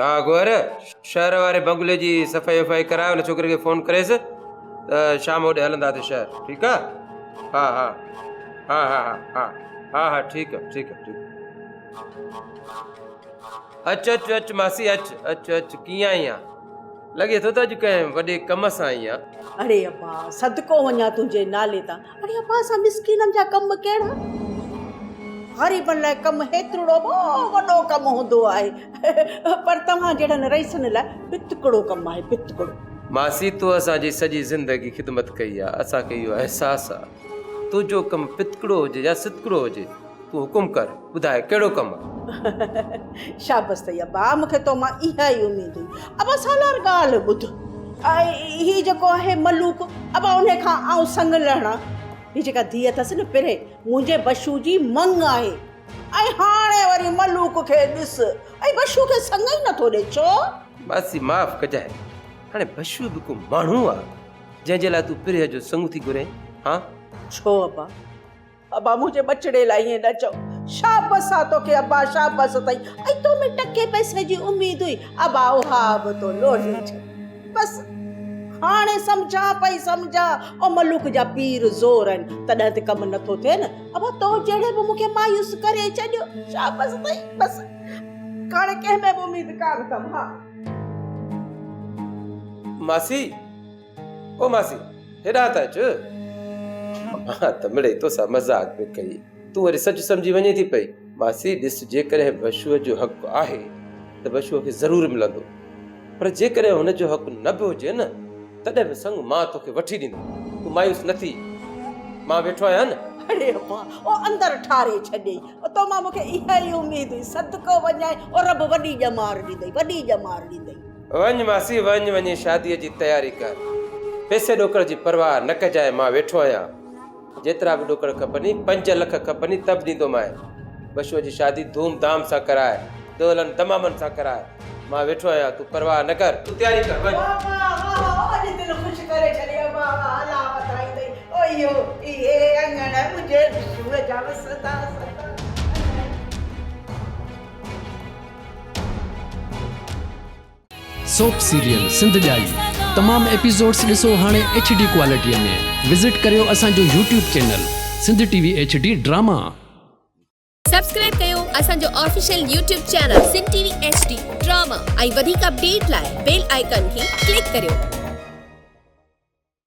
हाँ गोर शहर वारे बंगले जी सफ़ाई वफ़ाई करायो न छोकिरे खे फ़ोन करेसि त शाम होॾे हलंदासीं शहर ठीकु आहे हा हा हा हा हा हा हा हा ठीकु आहे ठीकु आहे ठीकु अचु अचु अचु मासी अचु अचु अचु कीअं आई आहे लॻे थो त अॼु कंहिं वॾे कम सां आई आहे अरे अब्बा सदको वञा तुंहिंजे नाले तां अरे अब्बा असां मिसकीननि जा कम कहिड़ा ग़रीबनि लाइ कमु हेतिरो वॾो कमु हूंदो आहे पर तव्हां जहिड़नि रईसनि लाइ पितकड़ो कमु आहे पितकड़ो मासी तूं असांजी सॼी ज़िंदगी ख़िदमत कई आहे असांखे इहो अहसासु आहे तुंहिंजो कमु पितकड़ो हुजे या सितकड़ो हुजे तूं हुकुम कर ॿुधाए कहिड़ो कमु आहे शाबस अथई अब्बा मूंखे तो मां इहा ई उमेद हुई अब्बा सालार ॻाल्हि ॿुध हीउ जेको आहे मलूक अब्बा उन खां आउं संग लहणा हीअ जेका धीअ अथसि न पिरे मुंहिंजे बशू जी मंग आहे ऐं हाणे वरी मलूक खे ॾिस ऐं बशू खे संग ई नथो ॾे छो मासी माफ़ कजाए हाणे बशू बि को माण्हू आहे जंहिंजे लाइ तूं पिरे जो संग थी घुरे हा छो अब्बा अब्बा मुंहिंजे बचड़े लाइ ईअं न चओ शाबस आहे तोखे अब्बा शाबस अथई ऐं तो में टके पैसे जी उमेद हुई अब्बा उहा बि तो लोड़ी छॾ बसि हाणे सम्झा पई सम्झा ओ मलूक जा पीर ज़ोर आहिनि तॾहिं त कमु नथो थिए न अब्बा तो जहिड़े बि मूंखे मायूस करे छॾियो शाबस अथई बसि हाणे कंहिं में बि उमेद कान अथमि हा मासी ओ मासी हेॾा त अचु मां त मिड़ई तोसां मज़ाक बि कई तूं वरी सच सम्झी वञे थी पई मासी ॾिस जेकॾहिं बशूअ जो हक़ु आहे त बशूअ खे ज़रूरु मिलंदो पर जेकॾहिं हुनजो हक़ु न बि हुजे न तॾहिं बि संग मां तोखे वठी ॾींदुमि तूं मायूस न थी मां वेठो आहियां न अरे अब्बा ओ अंदर ठारे छॾे ओ तो मां मूंखे इहा ई उमेद हुई सदको वञाए ओ रब वॾी ॼमार ॾींदई वञ मासी वञ वञी शादीअ जी तयारी कर पैसे ॾोकड़ जी परवाह न कजाए मां वेठो आहियां जेतिरा बि ॾोकड़ खपनि 5 लख खपनि तब ॾींदोमांइ बशूअ जी शादी धूम धाम सां कराए दोलनि तमामनि सां कराए मां वेठो आहियां तूं परवाह न कर तूं तयारी कर वञ अॼु दिलि ख़ुशि करे छॾियो बाबा अला वधाईंदई ओ इहो इहे अंगण मुंहिंजे बशूअ जा वसंदा सोप सीरियल सिंध जाई तमाम एपिसोड्स ॾिसो हाणे HD क्वालिटीअ में विजिट करियो असांजो YouTube channel Sindh TV HD drama subscribe कयो असांजो official YouTube channel Sindh TV HD drama ऐं वधीक अपडेट लाइ बेल आइकन खे क्लिक करियो